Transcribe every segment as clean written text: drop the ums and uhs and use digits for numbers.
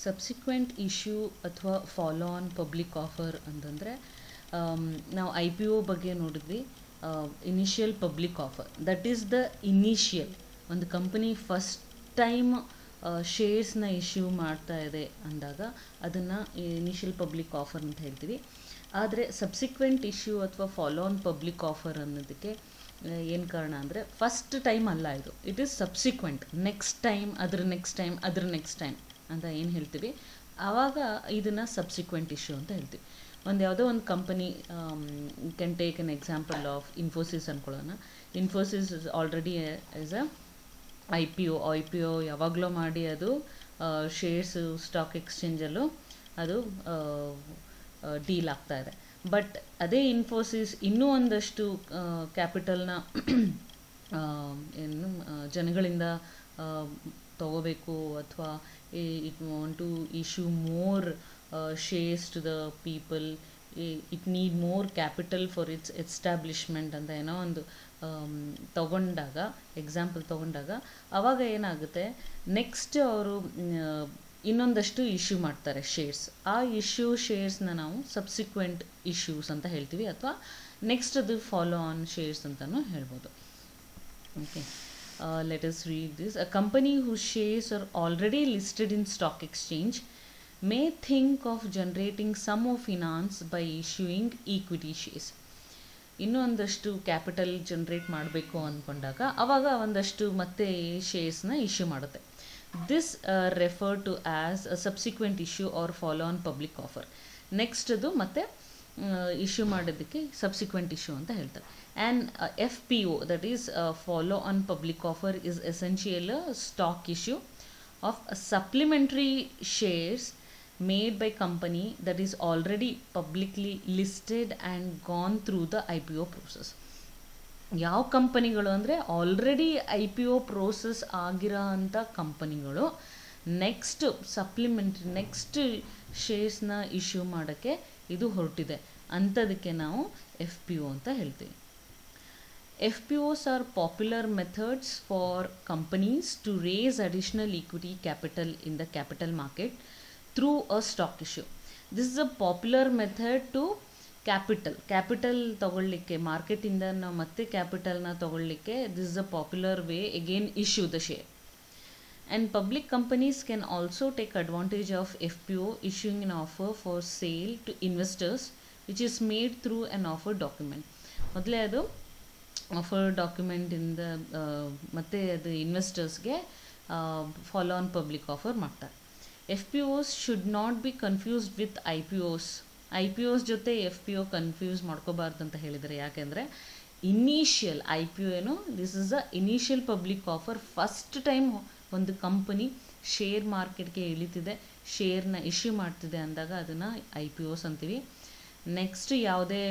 Subsequent issue ಅಥವಾ follow on public offer ಅಂತಂದರೆ ನಾವು ಐ ಪಿ ಒ ಬಗ್ಗೆ ನೋಡಿದ್ವಿ. Initial public offer, that is the initial. ಒಂದು ಕಂಪನಿ ಫಸ್ಟ್ ಟೈಮ್ ಶೇರ್ಸ್ನ ಇಶ್ಯೂ ಮಾಡ್ತಾ ಇದೆ ಅಂದಾಗ ಅದನ್ನು ಇನಿಷಿಯಲ್ ಪಬ್ಲಿಕ್ ಆಫರ್ ಅಂತ ಹೇಳ್ತೀವಿ. ಆದರೆ ಸಬ್ಸಿಕ್ವೆಂಟ್ ಇಶ್ಯೂ ಅಥವಾ ಫಾಲೋ ಆನ್ ಪಬ್ಲಿಕ್ ಆಫರ್ ಅನ್ನೋದಕ್ಕೆ ಏನು ಕಾರಣ ಅಂದರೆ, ಫಸ್ಟ್ ಟೈಮ್ ಅಲ್ಲ ಇದು, it is subsequent, next time, ಅದ್ರ ನೆಕ್ಸ್ಟ್ ಟೈಮ್, ಅದ್ರ ನೆಕ್ಸ್ಟ್ ಟೈಮ್ ಅಂತ ಏನು ಹೇಳ್ತೀವಿ, ಆವಾಗ ಇದನ್ನು ಸಬ್ಸಿಕ್ವೆಂಟ್ ಇಶ್ಯೂ ಅಂತ ಹೇಳ್ತೀವಿ. ಯಾವುದೋ ಒಂದು company, can take an example of Infosys ಅಂದ್ಕೊಳ್ಳೋಣ. Infosys already as a I P O ಯಾವಾಗಲೂ ಮಾಡಿ ಅದು ಶೇರ್ಸು ಸ್ಟಾಕ್ ಎಕ್ಸ್ಚೇಂಜಲ್ಲೂ ಅದು ಡೀಲ್ ಆಗ್ತಾ ಇದೆ. ಬಟ್ ಅದೇ ಇನ್ಫೋಸಿಸ್ ಇನ್ನೂ ಒಂದಷ್ಟು ಕ್ಯಾಪಿಟಲ್ನ ಏನು ಜನಗಳಿಂದ ತಗೋಬೇಕು, ಅಥವಾ it want to issue more shares to the people, it need more capital for its establishment ಅಂತ ಏನೋ ಒಂದು ತಗೊಂಡಾಗ, ಎಕ್ಸಾಂಪಲ್ ತಗೊಂಡಾಗ, ಆವಾಗ ಏನಾಗುತ್ತೆ, ನೆಕ್ಸ್ಟ್ ಅವರು ಇನ್ನೊಂದಷ್ಟು ಇಶ್ಯೂ ಮಾಡ್ತಾರೆ ಶೇರ್ಸ್. ಆ ಇಶ್ಯೂ ಶೇರ್ಸ್ನ ನಾವು ಸಬ್ಸಿಕ್ವೆಂಟ್ ಇಶ್ಯೂಸ್ ಅಂತ ಹೇಳ್ತೀವಿ, ಅಥವಾ ನೆಕ್ಸ್ಟ್ ಅದು ಫಾಲೋ ಆನ್ ಶೇರ್ಸ್ ಅಂತಲೂ ಹೇಳ್ಬೋದು. Okay, let us read this. A company whose shares are already listed in stock exchange may think of generating some of finance by issuing equity shares. ಇನ್ನೂ ಒಂದಷ್ಟು capital generate ಮಾಡಬೇಕು ಅಂದ್ಕೊಂಡಾಗ ಆವಾಗ ಒಂದಷ್ಟು ಮತ್ತೆ ಶೇರ್ಸ್ನ ಇಶ್ಯೂ ಮಾಡುತ್ತೆ. This refer to as a subsequent issue or follow on public offer. Next ಅದು ಮತ್ತೆ ಇಶ್ಯೂ ಮಾಡೋದಕ್ಕೆ ಸಬ್ಸಿಕ್ವೆಂಟ್ ಇಶ್ಯೂ ಅಂತ ಹೇಳ್ತಾರೆ. And F P O, that is follow on public offer, is essential stock issue of supplementary shares made by company that is already publicly listed and gone through the IPO process. ಯಾವ ಕಂಪನಿಗಳು ಅಂದರೆ already I P O process ಆಗಿರೋ ಅಂಥ ಕಂಪನಿಗಳು next supplementary, next ಶೇರ್ಸ್ನ issue ಮಾಡೋಕ್ಕೆ ಇದು ಹೊರಟಿದೆ, ಅಂಥದಕ್ಕೆ ನಾವು ಎಫ್ ಪಿ ಒ ಅಂತ ಹೇಳ್ತೀವಿ. F P Os are popular methods for companies to raise additional equity capital in the capital market through a stock issue. This is a popular method to capital ತಗೊಳ್ಳಿಕ್ಕೆ, ಮಾರ್ಕೆಟಿಂದ ನಾವು ಮತ್ತೆ ಕ್ಯಾಪಿಟಲ್ನ ತಗೊಳ್ಳಿಕ್ಕೆ, this is a popular way, again issue the share. And public companies can also take advantage of FPO issuing an offer for sale to investors which is made through an offer document. ಮೊದಲೇ ಅದು offer ಡಾಕ್ಯುಮೆಂಟಿಂದ ಮತ್ತೆ ಅದು ಇನ್ವೆಸ್ಟರ್ಸ್ಗೆ follow on public offer ಮಾಡ್ತಾರೆ. F P Os should not be confused with I P Os. I P Os ಜೊತೆ F P ಒ confuse ಮಾಡ್ಕೋಬಾರ್ದು ಅಂತ ಹೇಳಿದರೆ, ಯಾಕೆಂದರೆ ಇನಿಷಿಯಲ್ ಐ ಪಿ ಒ ಏನು, this is a initial public offer. First time ಒಂದು company share ಮಾರ್ಕೆಟ್ಗೆ ಇಳಿತಿದೆ, ಶೇರ್ನ issue ಮಾಡ್ತಿದೆ ಅಂದಾಗ ಅದನ್ನು ಐ ಪಿ ಒಸ್ ಅಂತೀವಿ. ನೆಕ್ಸ್ಟ್ ಯಾವುದೇ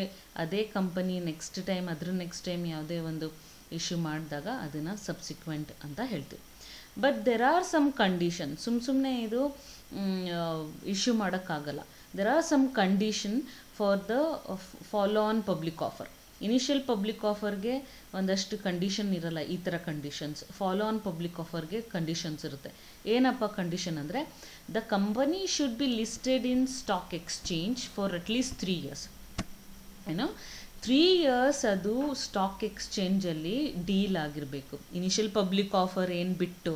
ಅದೇ ಕಂಪನಿ ನೆಕ್ಸ್ಟ್ ಟೈಮ್, ಅದ್ರ ನೆಕ್ಸ್ಟ್ ಟೈಮ್ ಯಾವುದೇ ಒಂದು ಇಶ್ಯೂ ಮಾಡಿದಾಗ ಅದನ್ನು ಸಬ್ಸಿಕ್ವೆಂಟ್ ಅಂತ ಹೇಳ್ತೀವಿ. But there are some condition, ಸುಮ್ಮನೆ ಇದು ಇಶ್ಯೂ ಮಾಡೋಕ್ಕಾಗಲ್ಲ. There are some condition for the follow on public offer. Initial public ಆಫರ್ಗೆ ಒಂದಷ್ಟು ಕಂಡೀಷನ್ ಇರಲ್ಲ, ಈ ಥರ ಕಂಡೀಷನ್ಸ್. ಫಾಲೋ ಆನ್ ಪಬ್ಲಿಕ್ ಆಫರ್ಗೆ ಕಂಡೀಷನ್ಸ್ ಇರುತ್ತೆ. ಏನಪ್ಪ ಕಂಡೀಷನ್ ಅಂದರೆ, the company should be listed in stock exchange for at least 3 years. ಏನೋ 3 years ಅದು ಸ್ಟಾಕ್ ಎಕ್ಸ್ಚೇಂಜಲ್ಲಿ ಡೀಲ್ ಆಗಿರಬೇಕು. ಇನಿಷಿಯಲ್ ಪಬ್ಲಿಕ್ ಆಫರ್ ಏನು ಬಿಟ್ಟು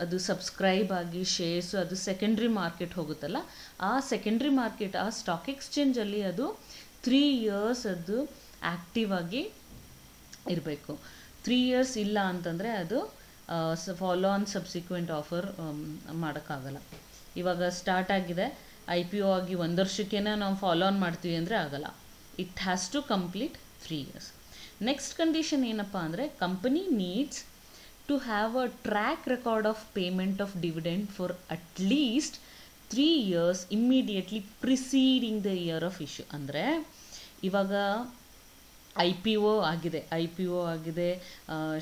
ಅದು ಸಬ್ಸ್ಕ್ರೈಬ್ ಆಗಿ ಶೇರ್ಸು ಅದು ಸೆಕೆಂಡ್ರಿ ಮಾರ್ಕೆಟ್ ಹೋಗುತ್ತಲ್ಲ, ಆ ಸೆಕೆಂಡ್ರಿ ಮಾರ್ಕೆಟ್, ಆ ಸ್ಟಾಕ್ ಎಕ್ಸ್ಚೇಂಜಲ್ಲಿ ಅದು 3 years ಅದು ಆ್ಯಕ್ಟಿವ್ ಆಗಿ ಇರಬೇಕು. 3 years ಇಲ್ಲ ಅಂತಂದರೆ ಅದು ಫಾಲೋ ಆನ್ ಸಬ್ಸಿಕ್ವೆಂಟ್ ಆಫರ್ ಮಾಡೋಕ್ಕಾಗಲ್ಲ. ಇವಾಗ ಸ್ಟಾರ್ಟ್ ಆಗಿದೆ, ಐ ಪಿ ಒ ಆಗಿ 1 ವರ್ಷಕ್ಕೇ ನಾವು ಫಾಲೋ ಆನ್ ಮಾಡ್ತೀವಿ ಅಂದರೆ ಆಗಲ್ಲ. It has to complete 3 years. Next condition ಏನಪ್ಪ ಅಂದರೆ, company needs to have a track record of payment of dividend for at least 3 years immediately preceding the year of issue. ಅಂದರೆ ಇವಾಗ I P ಒ ಆಗಿದೆ,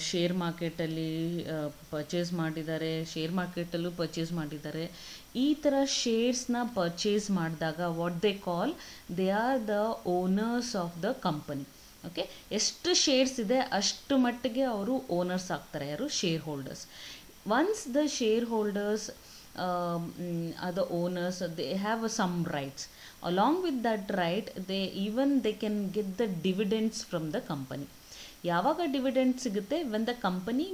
share ಮಾರ್ಕೆಟಲ್ಲಿ purchase ಮಾಡಿದ್ದಾರೆ, share ಮಾರ್ಕೆಟಲ್ಲೂ purchase ಮಾಡಿದ್ದಾರೆ. ಈ ಥರ ಶೇರ್ಸ್ನ ಪರ್ಚೇಸ್ ಮಾಡಿದಾಗ what they call, they are the owners of the company. Okay, ಎಷ್ಟು ಶೇರ್ಸ್ ಇದೆ ಅಷ್ಟು ಮಟ್ಟಿಗೆ ಅವರು ಓನರ್ಸ್ ಆಗ್ತಾರೆ. ಯಾರು? Share holders. Once the share holders the owners, they have some rights. Along with that right, they can get the dividends from the company. ಯಾವಾಗ dividend ಸಿಗುತ್ತೆ, when the company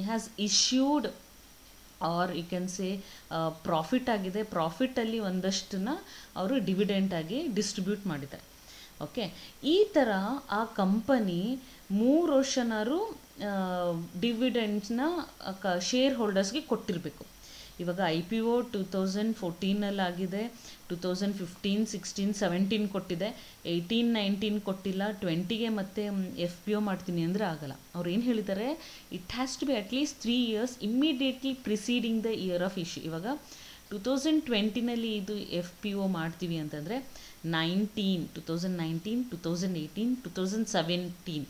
has issued, or you can say profit ಆಗಿದೆ, ಪ್ರಾಫಿಟಲ್ಲಿ ಒಂದಷ್ಟನ್ನ ಅವರು dividend ಆಗಿ distribute ಮಾಡಿದ್ದಾರೆ. Okay, ಈ ಥರ ಆ ಕಂಪನಿ 3 ವರ್ಷನಾರು ಡಿವಿಡೆಂಡ್ಸ್ನ ಶೇರ್ ಹೋಲ್ಡರ್ಸ್ಗೆ ಕೊಟ್ಟಿರಬೇಕು. ಇವಾಗ IPO 2014 ಆಗಿದೆ, 2015, 16, 17 ಕೊಟ್ಟಿದೆ, 18, 19 ಕೊಟ್ಟಿಲ್ಲ, 20ಗೆ ಮತ್ತೆ FPO ಮಾಡ್ತೀನಿ ಅಂದರೆ ಆಗಲ್ಲ. ಅವ್ರು ಏನು ಹೇಳಿದ್ದಾರೆ, it has to be at least 3 years immediately preceding the year of issue. ಇವಾಗ 2020 ಇದು FPO ಮಾಡ್ತೀವಿ ಅಂತಂದರೆ 2019, 2018, 2017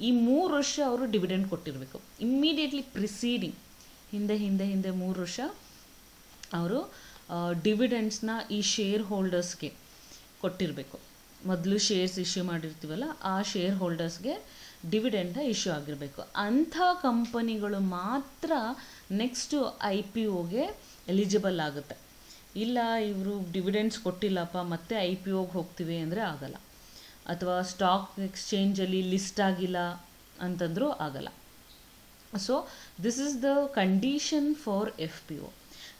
ಈ 3 ವರ್ಷ ಅವರು ಡಿವಿಡೆಂಡ್ ಕೊಟ್ಟಿರಬೇಕು. ಇಮ್ಮಿಡಿಯೇಟ್ಲಿ ಪ್ರಿಸೀಡಿಂಗ್, ಹಿಂದೆ 3 ವರ್ಷ ಅವರು ಡಿವಿಡೆಂಡ್ಸ್ನ ಈ ಶೇರ್ ಹೋಲ್ಡರ್ಸ್ಗೆ ಕೊಟ್ಟಿರಬೇಕು. ಮೊದಲು ಶೇರ್ಸ್ ಇಶ್ಯೂ ಮಾಡಿರ್ತೀವಲ್ಲ, ಆ ಶೇರ್ ಹೋಲ್ಡರ್ಸ್ಗೆ ಡಿವಿಡೆಂಡ್ನ ಇಶ್ಯೂ ಆಗಿರಬೇಕು. ಅಂಥ ಕಂಪನಿಗಳು ಮಾತ್ರ ನೆಕ್ಸ್ಟು IPOಗೆ ಎಲಿಜಿಬಲ್ ಆಗುತ್ತೆ. ಇಲ್ಲ ಇವರು ಡಿವಿಡೆಂಡ್ಸ್ ಕೊಟ್ಟಿಲ್ಲಪ್ಪ ಮತ್ತೆ IPOಗೆ ಹೋಗ್ತೀವಿ ಅಂದರೆ ಆಗಲ್ಲ, ಅಥವಾ ಸ್ಟಾಕ್ ಎಕ್ಸ್ಚೇಂಜಲ್ಲಿ ಲಿಸ್ಟ್ ಆಗಿಲ್ಲ ಅಂತಂದರೂ ಆಗಲ್ಲ. So this is the condition for FPO.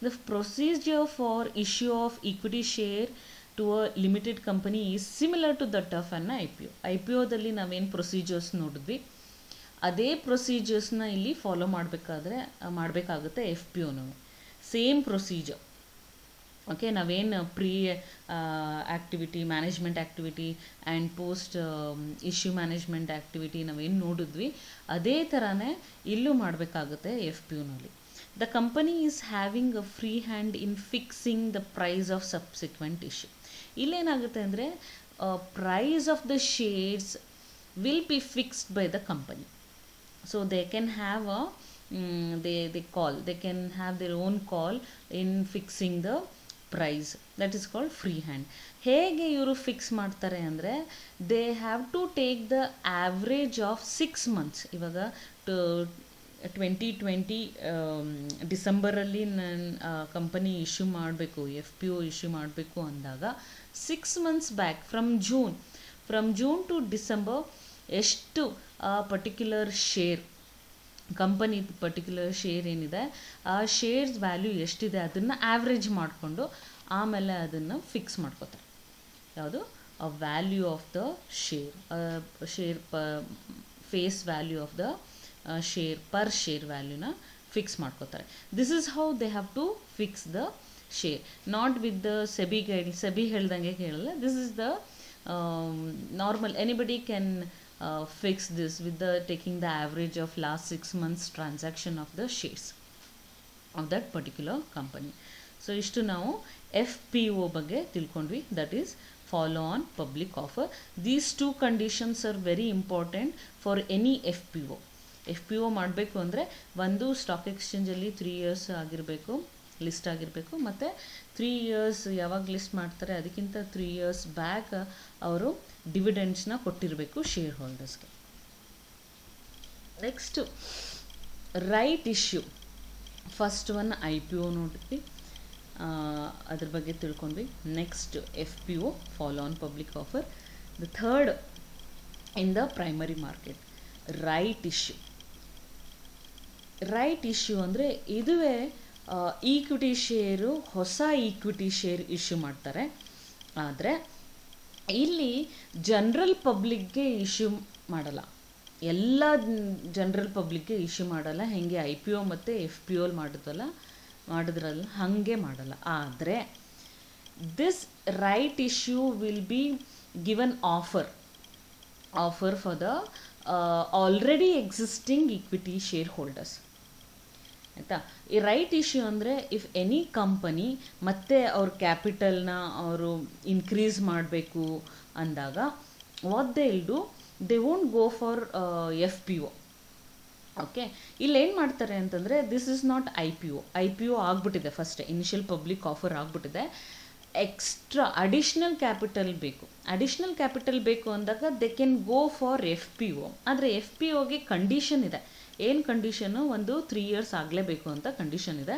The procedure for issue of equity share to a limited company is similar to that of an IPO. IPOದಲ್ಲಿ ನಾವೇನು ಪ್ರೊಸೀಜರ್ಸ್ ನೋಡಿದ್ವಿ, ಅದೇ ಪ್ರೊಸೀಜರ್ಸ್ನ ಇಲ್ಲಿ ಫಾಲೋ ಮಾಡಬೇಕಾಗುತ್ತೆ FPOನೂ. Same procedure. ಓಕೆ, ನಾವೇನು pre activity, management activity and post issue management activity ನಾವೇನು ನೋಡಿದ್ವಿ, ಅದೇ ಥರನೇ ಇಲ್ಲೂ ಮಾಡಬೇಕಾಗುತ್ತೆ FPOನಲ್ಲಿ. The company is having a free hand in fixing the price of subsequent issue. ಇಲ್ಲೇನಾಗುತ್ತೆ ಅಂದರೆ price of the shares will be fixed by the company. So they can have they can have their own call in fixing the price. That is called free hand. ಹೇಗೆ ಇವರು fix ಮಾಡ್ತಾರೆ ಅಂದರೆ, they have to take the average of 6 months. ಇವಾಗ 2020 ಡಿಸೆಂಬರಲ್ಲಿ ನನ್ನ company issue ಮಾಡಬೇಕು, FPO issue ಮಾಡಬೇಕು ಅಂದಾಗ 6 months back, from June to December ಎಷ್ಟು ಆ particular share, company particular share ಏನಿದೆ ಆ ಶೇರ್ಸ್ ವ್ಯಾಲ್ಯೂ ಎಷ್ಟಿದೆ ಅದನ್ನು ಆವ್ರೇಜ್ ಮಾಡಿಕೊಂಡು ಆಮೇಲೆ ಅದನ್ನು ಫಿಕ್ಸ್ ಮಾಡ್ಕೋತಾರೆ. ಯಾವುದು? A value of the share face value of the share per share ವ್ಯಾಲ್ಯೂನ ಫಿಕ್ಸ್ ಮಾಡ್ಕೋತಾರೆ. This is how they have to fix the share, not with the SEBI ಹೇಳ್ದಂಗೆ ಕೇಳಲ್ಲ. This is the normal, anybody can fix this with the taking the average of last 6 months transaction of the shares of that particular company. So ishtu ನಾವು FPO ಬಗ್ಗೆ ತಿಳ್ಕೊಂಡ್ವಿ, that is follow on public offer. These two conditions are very important for any FPO. FPO ಮಾಡಬೇಕು ಅಂದರೆ ಒಂದು stock ಎಕ್ಸ್ಚೇಂಜಲ್ಲಿ 3 years ಆಗಿರಬೇಕು, list ಆಗಿರಬೇಕು, ಮತ್ತು 3 years ಯಾವಾಗ ಲಿಸ್ಟ್ ಮಾಡ್ತಾರೆ ಅದಕ್ಕಿಂತ 3 years ಬ್ಯಾಕ್ ಅವರು ಡಿವಿಡೆಂಡ್ಸ್ನ ಕೊಟ್ಟಿರಬೇಕು ಶೇರ್ ಹೋಲ್ಡರ್ಸ್ಗೆ. Next right issue. First one IPO ನೋಡಿದ್ವಿ, ಅದ್ರ ಬಗ್ಗೆ ತಿಳ್ಕೊಂಡ್ವಿ. Next FPO, follow on public offer. The third in the primary market, right issue. Right issue ಅಂದರೆ ಇದುವೇ ಈಕ್ವಿಟಿ ಶೇರು, ಹೊಸ ಈಕ್ವಿಟಿ ಶೇರ್ ಇಶ್ಯೂ ಮಾಡ್ತಾರೆ. ಆದರೆ ಇಲ್ಲಿ ಜನರಲ್ ಪಬ್ಲಿಕ್ಗೆ ಇಶ್ಯೂ ಮಾಡಲ್ಲ, ಎಲ್ಲ ಜನರಲ್ ಪಬ್ಲಿಕ್ಗೆ ಇಶ್ಯೂ ಮಾಡಲ್ಲ. ಹೆಂಗೆ IPO ಮತ್ತು FPO ಮಾಡಿದ್ರಲ್ಲ ಹಾಗೆ ಮಾಡಲ್ಲ. ಆದರೆ this right issue will be given offer for the already existing equity share holders. ಆಯಿತಾ? ಈ ರೈಟ್ ಇಶ್ಯೂ ಅಂದರೆ ಇಫ್ ಎನಿ ಕಂಪನಿ ಮತ್ತೆ ಅವ್ರ ಕ್ಯಾಪಿಟಲ್ನ ಅವರು ಇನ್ಕ್ರೀಸ್ ಮಾಡಬೇಕು ಅಂದಾಗ what they will do, they won't go for FPO. Okay, ಇಲ್ಲೇನು ಮಾಡ್ತಾರೆ ಅಂತಂದರೆ, ದಿಸ್ ಇಸ್ ನಾಟ್ IPO ಆಗಿಬಿಟ್ಟಿದೆ, ಫಸ್ಟ್ ಇನಿಷಿಯಲ್ ಪಬ್ಲಿಕ್ ಆಫರ್ ಆಗಿಬಿಟ್ಟಿದೆ. ಎಕ್ಸ್ಟ್ರಾ ಅಡಿಷ್ನಲ್ ಕ್ಯಾಪಿಟಲ್ ಬೇಕು ಅಂದಾಗ they can go for FPO. ಆದರೆ FPOಗೆ ಕಂಡೀಷನ್ ಇದೆ. ಏನು ಕಂಡೀಷನು? ಒಂದು 3 years ಆಗಲೇಬೇಕು ಅಂತ ಕಂಡೀಷನ್ ಇದೆ.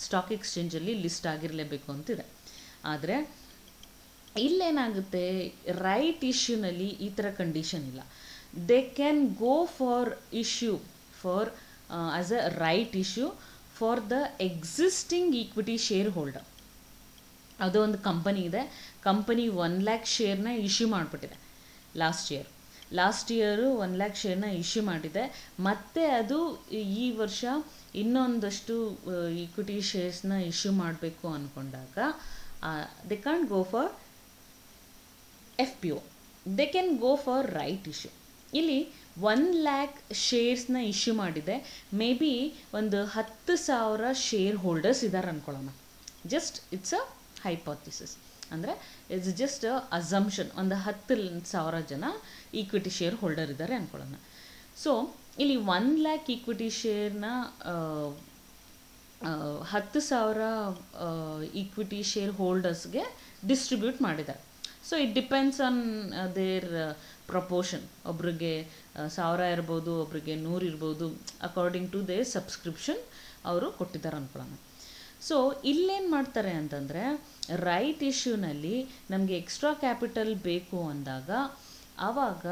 ಸ್ಟಾಕ್ ಎಕ್ಸ್ಚೇಂಜಲ್ಲಿ ಲಿಸ್ಟ್ ಆಗಿರಲೇಬೇಕು ಅಂತಿದೆ. ಆದರೆ ಇಲ್ಲೇನಾಗುತ್ತೆ, ರೈಟ್ ಇಶ್ಯೂನಲ್ಲಿ ಈ ಥರ ಕಂಡೀಷನ್ ಇಲ್ಲ. They can go for issue for as a right issue for the existing equity share holder. ಅದು ಒಂದು ಕಂಪನಿ ಇದೆ, ಕಂಪನಿ 1 lakh ಶೇರ್ನ ಇಶ್ಯೂ ಮಾಡಿಬಿಟ್ಟಿದೆ ಲಾಸ್ಟ್ ಇಯರು 1 lakh ಶೇರ್ನ ಇಶ್ಯೂ ಮಾಡಿದೆ. ಮತ್ತು ಅದು ಈ ವರ್ಷ ಇನ್ನೊಂದಷ್ಟು ಈಕ್ವಿಟಿ ಶೇರ್ಸ್ನ ಇಶ್ಯೂ ಮಾಡಬೇಕು ಅಂದ್ಕೊಂಡಾಗ they can't go for FPO, they can go for right issue. ಇಲ್ಲಿ 1 lakh ಶೇರ್ಸ್ನ ಇಶ್ಯೂ ಮಾಡಿದೆ, ಮೇ ಬಿ ಒಂದು 10,000 ಶೇರ್ ಹೋಲ್ಡರ್ಸ್ ಇದ್ದಾರೆ ಅಂದ್ಕೊಳ್ಳೋಣ. ಜಸ್ಟ್ ಇಟ್ಸ್ ಅ ಹೈಪೋಥಿಸಿಸ್, ಅಂದರೆ ಇಟ್ಸ್ ಜಸ್ಟ್ ಅಸಂಪ್ಷನ್. ಒಂದು 10,000 ಜನ ಈಕ್ವಿಟಿ ಶೇರ್ ಹೋಲ್ಡರ್ ಇದ್ದಾರೆ ಅಂದ್ಕೊಳ್ಳೋಣ. ಸೊ ಇಲ್ಲಿ 1 lakh ಈಕ್ವಿಟಿ ಶೇರ್ನ 10,000 ಈಕ್ವಿಟಿ ಶೇರ್ ಹೋಲ್ಡರ್ಸ್ಗೆ ಡಿಸ್ಟ್ರಿಬ್ಯೂಟ್ ಮಾಡಿದ್ದಾರೆ. So it depends on their proportion. ಒಬ್ರಿಗೆ 1000 ಇರ್ಬೋದು, ಒಬ್ರಿಗೆ 100 ಇರ್ಬೋದು, ಅಕಾರ್ಡಿಂಗ್ ಟು ದೇರ್ ಸಬ್ಸ್ಕ್ರಿಪ್ಷನ್ ಅವರು ಕೊಟ್ಟಿದ್ದಾರೆ ಅಂದ್ಕೊಳ್ಳೋಣ. ಸೊ ಇಲ್ಲೇನು ಮಾಡ್ತಾರೆ ಅಂತಂದರೆ, ರೈಟ್ ಇಶ್ಯೂನಲ್ಲಿ ನಮಗೆ ಎಕ್ಸ್ಟ್ರಾ ಕ್ಯಾಪಿಟಲ್ ಬೇಕು ಅಂದಾಗ ಆವಾಗ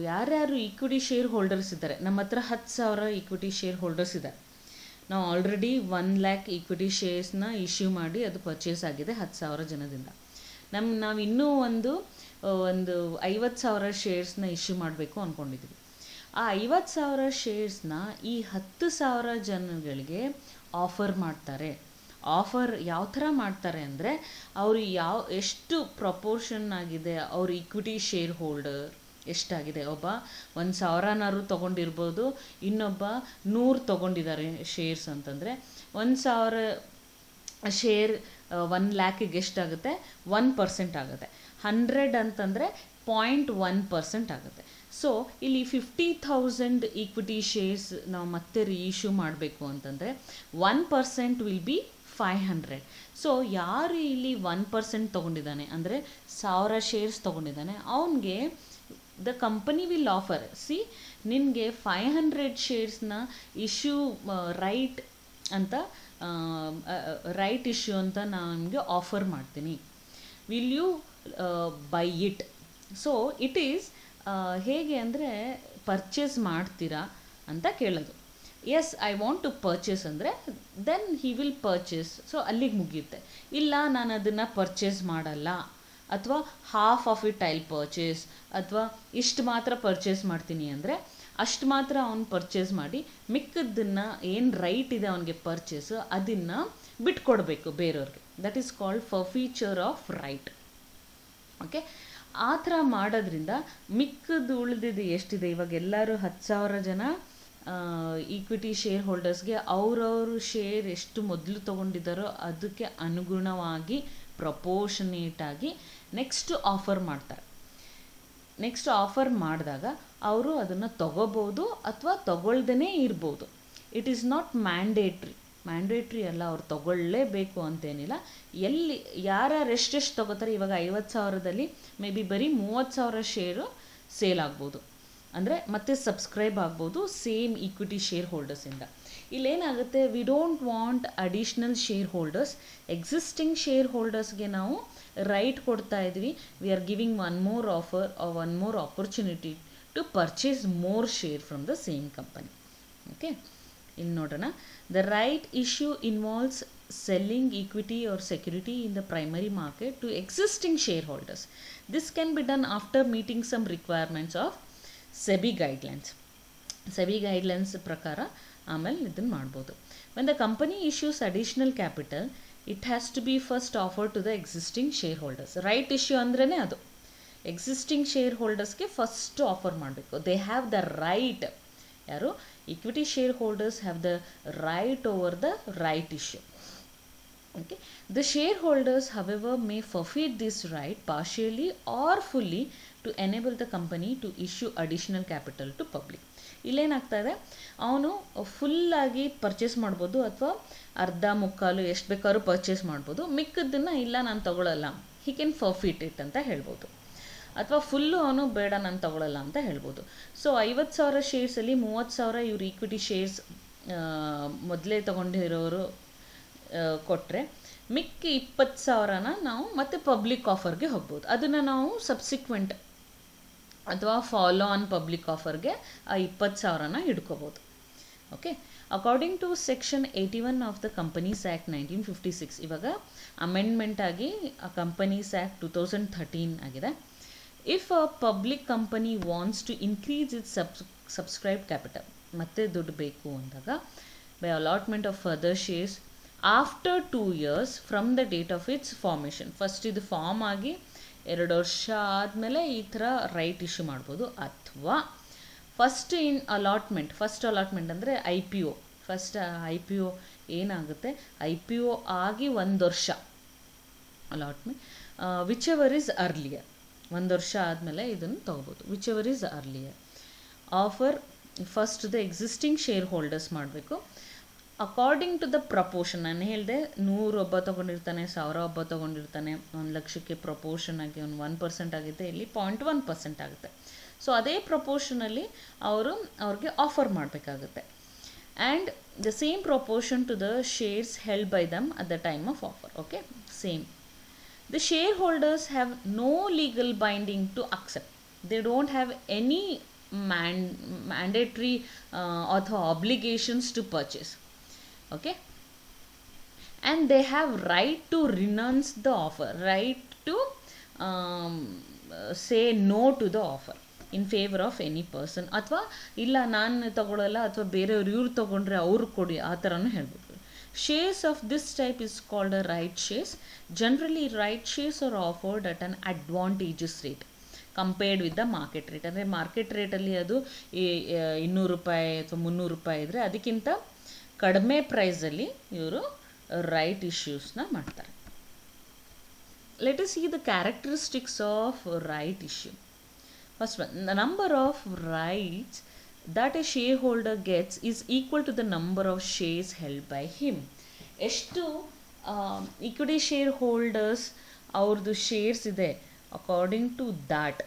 ಯಾರ್ಯಾರು ಈಕ್ವಿಟಿ ಶೇರ್ ಹೋಲ್ಡರ್ಸ್ ಇದ್ದಾರೆ, ನಮ್ಮ ಹತ್ರ 10,000 ಈಕ್ವಿಟಿ ಶೇರ್ ಹೋಲ್ಡರ್ಸ್ ಇದ್ದಾರೆ. ನಾವು ಆಲ್ರೆಡಿ 1 lakh ಈಕ್ವಿಟಿ ಶೇರ್ಸ್ನ ಇಶ್ಯೂ ಮಾಡಿ ಅದು ಪರ್ಚೇಸ್ ಆಗಿದೆ 10,000 ಜನದಿಂದ. ನಾವು ಇನ್ನೂ ಒಂದು 50,000 ಶೇರ್ಸ್ನ ಇಶ್ಯೂ ಮಾಡಬೇಕು ಅಂದ್ಕೊಂಡಿದ್ವಿ. ಆ 50,000 ಶೇರ್ಸ್ನ ಈ 10,000 ಜನಗಳಿಗೆ ಆಫರ್ ಮಾಡ್ತಾರೆ. ಆಫರ್ ಯಾವ ಥರ ಮಾಡ್ತಾರೆ ಅಂದರೆ, ಅವರು ಎಷ್ಟು ಪ್ರಪೋರ್ಷನ್ ಆಗಿದೆ ಅವ್ರ ಈಕ್ವಿಟಿ ಶೇರ್ ಹೋಲ್ಡರ್ ಎಷ್ಟಾಗಿದೆ. ಒಬ್ಬ 1,000 ತೊಗೊಂಡಿರ್ಬೋದು, ಇನ್ನೊಬ್ಬ 100 ತೊಗೊಂಡಿದ್ದಾರೆ ಶೇರ್ಸ್ ಅಂತಂದರೆ 1,000 ಶೇರ್ 1 lakhಗೆ ಎಷ್ಟಾಗುತ್ತೆ, 1% ಆಗುತ್ತೆ. 100 ಅಂತಂದರೆ 0.1% ಆಗುತ್ತೆ. ಸೊ ಇಲ್ಲಿ 50,000 ಈಕ್ವಿಟಿ ಶೇರ್ಸ್ ನಾವು ಮತ್ತೆ ರೀಇಶ್ಯೂ ಮಾಡಬೇಕು ಅಂತಂದರೆ 1% ವಿಲ್ ಬಿ 500. ಸೊ ಯಾರು ಇಲ್ಲಿ 1% ತೊಗೊಂಡಿದ್ದಾನೆ ಅಂದರೆ 1,000 ಶೇರ್ಸ್ ತೊಗೊಂಡಿದ್ದಾನೆ, ಅವನಿಗೆ ದ ಕಂಪನಿ ವಿಲ್ ಆಫರ್, ನಿನಗೆ 500 ಶೇರ್ಸ್ನ ಇಶ್ಯೂ ರೈಟ್ ಅಂತ ರೈಟ್ ಇಶ್ಯೂ ಅಂತ ನಾನು ನಿಮಗೆ ಆಫರ್ ಮಾಡ್ತೀನಿ, will you buy it. So it is ಹೇಗೆ ಅಂದರೆ, ಪರ್ಚೇಸ್ ಮಾಡ್ತೀರಾ ಅಂತ ಕೇಳೋದು. Yes I want to purchase ಅಂದರೆ then he will purchase. So ಅಲ್ಲಿಗೆ ಮುಗಿಯುತ್ತೆ. ಇಲ್ಲ ನಾನು ಅದನ್ನು ಪರ್ಚೇಸ್ ಮಾಡಲ್ಲ, ಅಥವಾ half of it I'll purchase, ಅಥವಾ ಇಷ್ಟು ಮಾತ್ರ ಪರ್ಚೇಸ್ ಮಾಡ್ತೀನಿ ಅಂದರೆ ಅಷ್ಟು ಮಾತ್ರ ಅವ್ನು ಪರ್ಚೇಸ್ ಮಾಡಿ, ಮಿಕ್ಕದನ್ನು ಏನು ರೈಟ್ ಇದೆ ಅವನಿಗೆ ಪರ್ಚೇಸು ಅದನ್ನು ಬಿಟ್ಕೊಡ್ಬೇಕು ಬೇರೆಯವ್ರಿಗೆ. That is called forfeiture of right. Okay, ಆ ಥರ ಮಾಡೋದ್ರಿಂದ ಮಿಕ್ಕದ್ದು ಉಳಿದಿದ್ದು ಎಷ್ಟಿದೆ, ಇವಾಗ ಎಲ್ಲರೂ 10,000 ಜನ ಈಕ್ವಿಟಿ ಶೇರ್ ಹೋಲ್ಡರ್ಸ್ಗೆ ಅವ್ರವರು ಶೇರ್ ಎಷ್ಟು ಮೊದಲು ತೊಗೊಂಡಿದ್ದಾರೋ ಅದಕ್ಕೆ ಅನುಗುಣವಾಗಿ ಪ್ರಪೋರ್ಷನೇಟಾಗಿ ನೆಕ್ಸ್ಟ್ ಆಫರ್ ಮಾಡ್ತಾರೆ. ನೆಕ್ಸ್ಟ್ ಆಫರ್ ಮಾಡಿದಾಗ ಅವರು ಅದನ್ನು ತೊಗೋಬೋದು ಅಥವಾ ತೊಗೊಳ್ದೇ ಇರ್ಬೋದು. ಇಟ್ ಈಸ್ ನಾಟ್ ಮ್ಯಾಂಡೇಟ್ರಿ ಅಲ್ಲ, ಅವ್ರು ತೊಗೊಳ್ಳೇಬೇಕು ಅಂತೇನಿಲ್ಲ. ಯಾರ್ಯಾರು ಎಷ್ಟೆಷ್ಟು ತೊಗೋತಾರೆ, ಇವಾಗ 50,000ದಲ್ಲಿ ಮೇ ಬಿ ಬರೀ 30,000 ಶೇರು ಸೇಲ್ ಆಗ್ಬೋದು, ಅಂದರೆ ಮತ್ತೆ ಸಬ್ಸ್ಕ್ರೈಬ್ ಆಗ್ಬೋದು ಸೇಮ್ ಈಕ್ವಿಟಿ ಶೇರ್ ಹೋಲ್ಡರ್ಸಿಂದ. ಇಲ್ಲೇನಾಗುತ್ತೆ, we don't want additional share holders. Existing share ಹೋಲ್ಡರ್ಸ್ಗೆ ನಾವು ರೈಟ್ ಕೊಡ್ತಾ ಇದ್ವಿ. We are giving one more opportunity to purchase more share from the same company. Okay, ಇಲ್ಲಿ ನೋಡೋಣ. The right issue involves selling equity or security in the primary market to existing shareholders. This can be done after meeting some requirements of SEBI guidelines. SEBI guidelines ಪ್ರಕಾರ ಆಮೇಲೆ ಇದನ್ನು ಮಾಡ್ಬೋದು. When the company issues additional capital, it has to be first offered to the existing shareholders. Right issue ಅಂದ್ರೇ ಅದು existing share ಹೋಲ್ಡರ್ಸ್ಗೆ first offer ಮಾಡಬೇಕು. They have the right, ಯಾರು equity share holders have the right over the right issue. Okay. The shareholders, however, may forfeit this right partially or fully to enable the company to issue additional capital to public. ಇಲ್ಲೇನಾಗ್ತಾ ಇದೆ, ಅವನು ಫುಲ್ಲಾಗಿ purchase ಮಾಡ್ಬೋದು ಅಥವಾ ಅರ್ಧ ಮುಕ್ಕಾಲು ಎಷ್ಟು ಬೇಕಾದ್ರೂ purchase ಮಾಡ್ಬೋದು. ಮಿಕ್ಕದನ್ನು ಇಲ್ಲ ನಾನು ತೊಗೊಳ್ಳಲ್ಲ, ಹಿ ಕ್ಯಾನ್ ಫರ್ಫಿಟ್ ಇಟ್ ಅಂತ ಹೇಳ್ಬೋದು. ಅಥವಾ ಫುಲ್ಲು ಅವನು ಬೇಡ ನಾನು ತೊಗೊಳ್ಳಲ್ಲ ಅಂತ ಹೇಳ್ಬೋದು. ಸೊ 50,000 ಶೇರ್ಸಲ್ಲಿ 30,000 ಇವ್ರು ಈಕ್ವಿಟಿ ಶೇರ್ಸ್ ಮೊದಲೇ ತೊಗೊಂಡಿರೋರು ಕೊಟ್ಟರೆ ಮಿಕ್ಕಿ 20,000ನ ನಾವು ಮತ್ತೆ ಪಬ್ಲಿಕ್ ಆಫರ್ಗೆ ಹೋಗ್ಬೋದು. ಅದನ್ನು ನಾವು ಸಬ್ಸಿಕ್ವೆಂಟ್ ಅಥವಾ ಫಾಲೋ ಆನ್ ಪಬ್ಲಿಕ್ ಆಫರ್ಗೆ ಆ 20,000ನ ಹಿಡ್ಕೋಬೋದು. Okay, according to section 81 of the companies act 1956, ಇವಾಗ ಅಮೆಂಡ್ಮೆಂಟ್ ಆಗಿ ಕಂಪನೀಸ್ ಆ್ಯಕ್ಟ್ 2013 ಆಗಿದೆ. If a public company wants to increase its subscribe capital, ಮತ್ತೆ ದುಡ್ಡು ಬೇಕು ಅಂದಾಗ, by allotment of further shares after 2 years from the date of its formation, first ಇದು form ಆಗಿ 2 ವರ್ಷ ಆದಮೇಲೆ ಈ ಥರ ರೈಟ್ ಇಶ್ಯೂ ಮಾಡ್ಬೋದು. ಅಥವಾ ಫಸ್ಟ್ ಅಲಾಟ್ಮೆಂಟ್ ಅಂದರೆ IPO, ಫಸ್ಟ್ IPO ಏನಾಗುತ್ತೆ, IPO ಆಗಿ 1 ವರ್ಷ allotment, which ever is earlier, 1 ವರ್ಷ ಆದಮೇಲೆ ಇದನ್ನು ತೊಗೋಬೋದು. Which ever is earlier offer first the existing share holders ಮಾಡಬೇಕು ಅಕಾರ್ಡಿಂಗ್ ಟು ದ ಪ್ರಪೋರ್ಷನ್. ನಾನು ಹೇಳಿದೆ 100 ಒಬ್ಬ ತೊಗೊಂಡಿರ್ತಾನೆ, 1000 ಒಬ್ಬ ತೊಗೊಂಡಿರ್ತಾನೆ, 1 ಲಕ್ಷಕ್ಕೆ ಪ್ರಪೋರ್ಷನ್ ಆಗಿ 1% ಆಗಿದೆ, ಇಲ್ಲಿ 0.1% ಆಗುತ್ತೆ. ಸೊ ಅದೇ ಪ್ರಪೋರ್ಷನಲ್ಲಿ ಅವ್ರಿಗೆ ಆಫರ್ ಮಾಡಬೇಕಾಗುತ್ತೆ. And the same proportion to the shares held by them at the time of offer. Okay, same. The shareholders have no legal binding to accept. They don't have any mandatory or obligations to purchase. Okay, and they have right to renounce the offer, right to say no to the offer in favor of any person. ಅಥವಾ ಇಲ್ಲ ನಾನು ತಗೊಳ್ಳಲ್ಲ, ಅಥವಾ ಬೇರೆಯವ್ರು ಇವ್ರು ತೊಗೊಂಡ್ರೆ ಅವ್ರು ಕೊಡಿ, ಆ ಥರನೂ ಹೇಳ್ಬೋದು. Shares of this type is called a right shares. Generally, right shares are offered at an advantageous rate compared with the market rate. ಅಂದರೆ ಮಾರ್ಕೆಟ್ ರೇಟಲ್ಲಿ ಅದು 200 ರೂಪಾಯಿ ಅಥವಾ 300 ರೂಪಾಯಿ ಇದ್ದರೆ ಅದಕ್ಕಿಂತ ಕಡಿಮೆ ಪ್ರೈಸಲ್ಲಿ ಇವರು ರೈಟ್ ಇಶ್ಯೂಸ್ನ ಮಾಡ್ತಾರೆ. Let us see the characteristics of right issue. First one, the number of rights that a shareholder gets is equal to the number of shares held by him. ಎಷ್ಟು ಈಕ್ವಿಟಿ ಶೇರ್ ಹೋಲ್ಡರ್ಸ್ ಅವ್ರದ್ದು shares ಇದೆ, according to that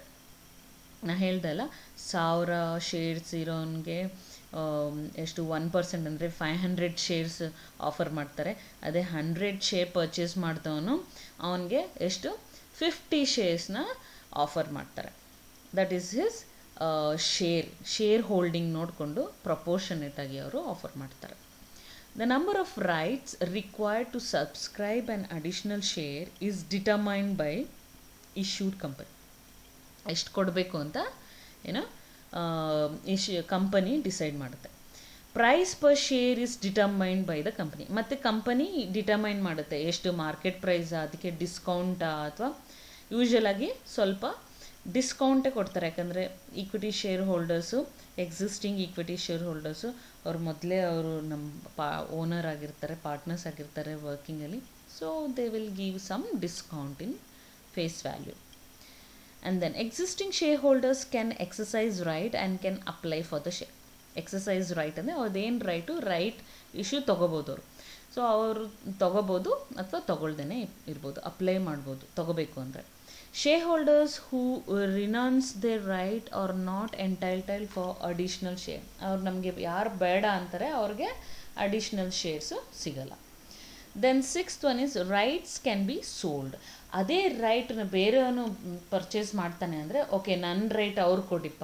ನಾ ಹೇಳ್ದಲ್ಲ, 1000 shares ಇರೋನಿಗೆ ಎಷ್ಟು 1% ಅಂದರೆ 500 shares offer ಮಾಡ್ತಾರೆ. ಅದೇ 100 share purchase ಮಾಡಿದವನು ಅವನಿಗೆ ಎಷ್ಟು 50 ಶೇರ್ಸ್ನ ಆಫರ್ ಮಾಡ್ತಾರೆ. That is his share holding ನೋಡಿಕೊಂಡು ಪ್ರಪೋರ್ಷನೇಟ್ ಆಗಿ ಅವರು ಆಫರ್ ಮಾಡ್ತಾರೆ. The number of rights required to subscribe an additional share is determined by issued company. ಎಷ್ಟು ಕೊಡಬೇಕು ಅಂತ ಕಂಪನಿ ಡಿಸೈಡ್ ಮಾಡುತ್ತೆ. Price per share is determined by the company. ಮತ್ತು company determine ಮಾಡುತ್ತೆ ಎಷ್ಟು ಮಾರ್ಕೆಟ್ ಪ್ರೈಸ್, ಅದಕ್ಕೆ ಡಿಸ್ಕೌಂಟಾ ಅಥವಾ ಯೂಶ್ವಲಾಗಿ ಸ್ವಲ್ಪ ಡಿಸ್ಕೌಂಟೇ ಕೊಡ್ತಾರೆ. ಯಾಕಂದರೆ equity share holders, existing equity share holders ಅವ್ರು ಮೊದಲೇ ಅವರು ನಮ್ಮ ಓನರ್ ಆಗಿರ್ತಾರೆ, ಪಾರ್ಟ್ನರ್ಸ್ ಆಗಿರ್ತಾರೆ ವರ್ಕಿಂಗಲ್ಲಿ. So they will give some discount in face value. And then existing share holders can exercise right and can apply for the share. Exercise right ಅಂದರೆ ಅವ್ರದ್ದೇನು right issue ತೊಗೋಬೋದು ಅವರು. ಸೊ ಅವರು ತೊಗೋಬೋದು ಅಥವಾ ತೊಗೊಳ್ದೇ ಇರ್ಬೋದು, ಅಪ್ಲೈ ಮಾಡ್ಬೋದು ತೊಗೋಬೇಕು ಅಂದರೆ. Shareholders who renounce their right are not entitled for additional share. ಅವ್ರು ನಮಗೆ ಯಾರು ಬೇಡ ಅಂತಾರೆ ಅವ್ರಿಗೆ ಅಡಿಷ್ನಲ್ ಶೇರ್ಸು ಸಿಗಲ್ಲ. Then 6th one is rights can be sold. ಅದೇ ರೈಟ್ನ ಬೇರೆಯವನು ಪರ್ಚೇಸ್ ಮಾಡ್ತಾನೆ ಅಂದರೆ, ಓಕೆ ನನ್ನ ರೈಟ್ ಅವ್ರು ಕೊಡಿಪ್ಪ,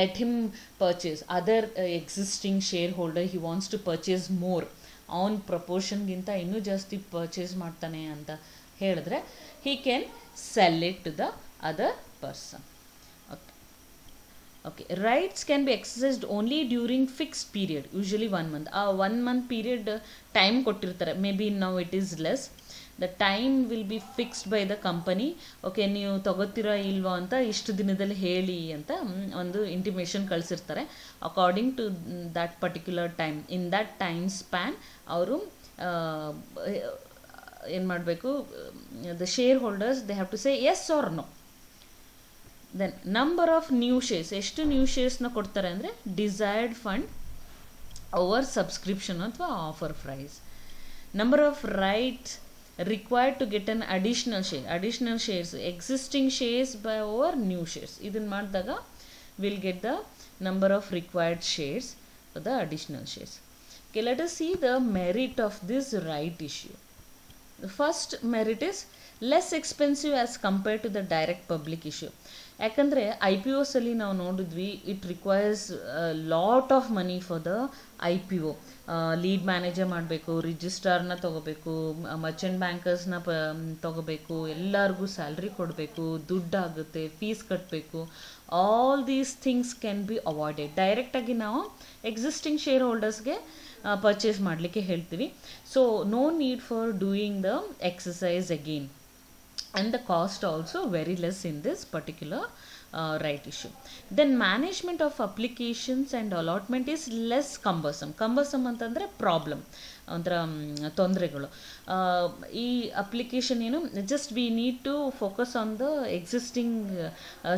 let him purchase. Other existing share holder he wants to purchase more, ಅವನ ಪ್ರಪೋರ್ಷನ್ಗಿಂತ ಇನ್ನೂ ಜಾಸ್ತಿ ಪರ್ಚೇಸ್ ಮಾಡ್ತಾನೆ ಅಂತ ಹೇಳಿದ್ರೆ he can sell it to the other person. Okay, rights can be exercised only during fixed period, usually 1 month. 1 month period time ಕೊಟ್ಟಿರ್ತಾರೆ. maybe now it is less. the time will be fixed by the company. Okay, ನೀವು ತಗೋತೀರಾ ಇಲ್ವೋ ಅಂತ ಇಷ್ಟು ದಿನದಲ್ಲಿ ಹೇಳಿ ಅಂತ ಒಂದು ಇಂಟಿಮೇಷನ್ ಕಳಿಸಿರ್ತಾರೆ. According to that particular time, in that time span ಅವರು ಏನು ಮಾಡಬೇಕು, the share holders they have to say yes or no. Then number of new shares, ಎಷ್ಟು ನ್ಯೂ ಶೇರ್ಸ್ನ ಕೊಡ್ತಾರೆ ಅಂದರೆ ಡಿಸೈರ್ಡ್ ಫಂಡ್ ಓವರ್ ಸಬ್ಸ್ಕ್ರಿಪ್ಷನ್ ಅಥವಾ offer price. Number of rights required to get an additional shares, existing shares by over new shares. ಇದನ್ನು ಮಾಡಿದಾಗ will get the number of required shares. for the additional shares. Okay, let us see the merit of this right issue. The first merit is less expensive as compared to the direct public issue. ಯಾಕಂದರೆ I P ಒಸಲ್ಲಿ ನಾವು ನೋಡಿದ್ವಿ, it requires lot of money for the I P O. Lead manager ಮಾಡಬೇಕು, ರಿಜಿಸ್ಟ್ರಾರ್ನ ತೊಗೋಬೇಕು, merchant ಬ್ಯಾಂಕರ್ಸ್ನ ತೊಗೋಬೇಕು, ಎಲ್ಲರಿಗೂ ಸ್ಯಾಲ್ರಿ ಕೊಡಬೇಕು, ದುಡ್ಡಾಗುತ್ತೆ, ಫೀಸ್ ಕಟ್ಟಬೇಕು. All these things can be avoided. ಡೈರೆಕ್ಟಾಗಿ ನಾವು ಎಕ್ಸಿಸ್ಟಿಂಗ್ ಶೇರ್ ಹೋಲ್ಡರ್ಸ್ಗೆ ಪರ್ಚೇಸ್ ಮಾಡಲಿಕ್ಕೆ ಹೇಳ್ತೀವಿ. So no need for doing the exercise again, and the cost also very less in this particular right issue. Then management of applications and allotment is less cumbersome ಅಂತಂದರೆ problem, ಒಂಥರ ತೊಂದರೆಗಳು. ಈ application ಏನು, just we need to focus on the existing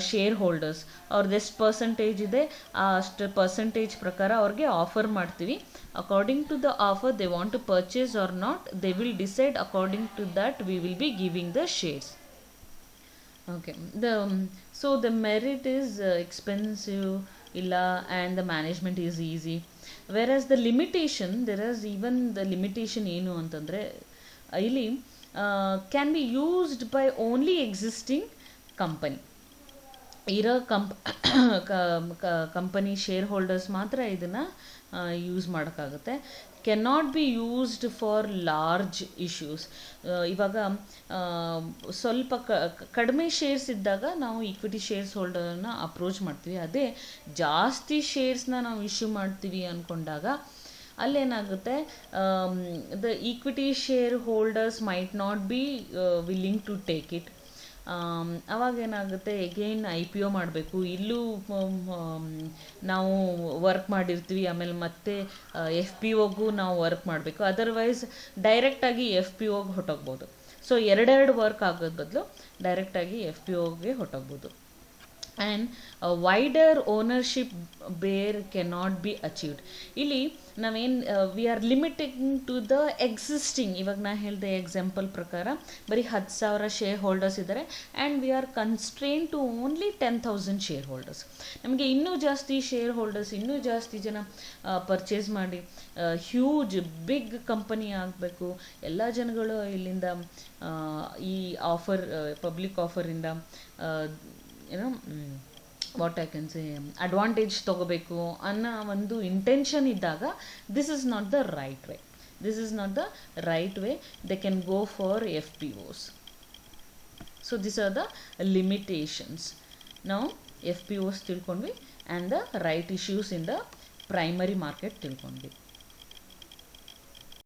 share holders. ಅವ್ರದ್ದು ಎಷ್ಟು percentage ಇದೆ ಅಷ್ಟು percentage ಪ್ರಕಾರ ಅವ್ರಿಗೆ ಆಫರ್ ಮಾಡ್ತೀವಿ. According to the offer they want to purchase or not, they will decide according to that we will be giving the shares. Okay, so the merit is expensive illa, and the management is easy. Whereas the limitation, there is even the limitation ಏನು ಅಂತಂದರೆ ಇಲ್ಲಿ can be used by only existing company. ಇರೋ company share holders ಮಾತ್ರ ಇದನ್ನು use ಮಾಡೋಕ್ಕಾಗುತ್ತೆ. Cannot be used for large issues. ಇವಾಗ ಸ್ವಲ್ಪ ಕಡಿಮೆ ಶೇರ್ಸ್ ಇದ್ದಾಗ ನಾವು ಈಕ್ವಿಟಿ ಶೇರ್ಸ್ ಹೋಲ್ಡರನ್ನ ಅಪ್ರೋಚ್ ಮಾಡ್ತೀವಿ. ಅದೇ ಜಾಸ್ತಿ ಶೇರ್ಸ್ನ ನಾವು ಇಶ್ಯೂ ಮಾಡ್ತೀವಿ ಅಂದ್ಕೊಂಡಾಗ ಅಲ್ಲೇನಾಗುತ್ತೆ, the equity share holders might not be willing to take it. ಅವಾಗೇನಾಗುತ್ತೆ, ಎಗೈನ್ ಐ ಪಿ ಒ ಮಾಡಬೇಕು, ಇಲ್ಲೂ ನಾವು ವರ್ಕ್ ಮಾಡಿರ್ತೀವಿ, ಆಮೇಲೆ ಮತ್ತೆ ಎಫ್ ಪಿ ಒಗೂ ನಾವು ವರ್ಕ್ ಮಾಡಬೇಕು. ಅದರ್ವೈಸ್ ಡೈರೆಕ್ಟಾಗಿ ಎಫ್ ಪಿ ಒಗೆ ಹೊಟ್ಟೋಗ್ಬೋದು. ಸೊ ಎರಡೆರಡು ವರ್ಕ್ ಆಗೋದು ಬದಲು ಡೈರೆಕ್ಟಾಗಿ ಎಫ್ ಪಿ ಒಗೆ ಹೊಟ್ಟೋಗ್ಬೋದು. And wider ownership bear cannot be achieved. ಇಲ್ಲಿ ನಾವೇನು we are limiting to the existing. ಇವಾಗ ನಾ ಹೇಳಿದೆ ಎಕ್ಸಾಂಪಲ್ ಪ್ರಕಾರ ಬರೀ 10,000 ಶೇರ್ ಹೋಲ್ಡರ್ಸ್ ಇದ್ದಾರೆ, and we are constrain to only 10,000 share holders. ನಮಗೆ ಇನ್ನೂ ಜಾಸ್ತಿ ಶೇರ್ ಹೋಲ್ಡರ್ಸ್, ಇನ್ನೂ ಜಾಸ್ತಿ ಜನ ಪರ್ಚೇಸ್ ಮಾಡಿ ಹ್ಯೂಜ್ ಬಿಗ್ ಕಂಪನಿ ಆಗಬೇಕು, ಎಲ್ಲ ಜನಗಳು ಇಲ್ಲಿಂದ ಈ ಆಫರ್, ಪಬ್ಲಿಕ್ ಆಫರಿಂದ ಏನೋ what I can say advantage ತೊಗೋಬೇಕು ಅನ್ನೋ ಒಂದು ಇಂಟೆನ್ಷನ್ ಇದ್ದಾಗ this is not the right way. This is not the right way. They can go for F P Os. So this are the limitations. ನಾವು F P Os ತಿಳ್ಕೊಂಡ್ವಿ, and the right issues in the primary market ತಿಳ್ಕೊಂಡ್ವಿ.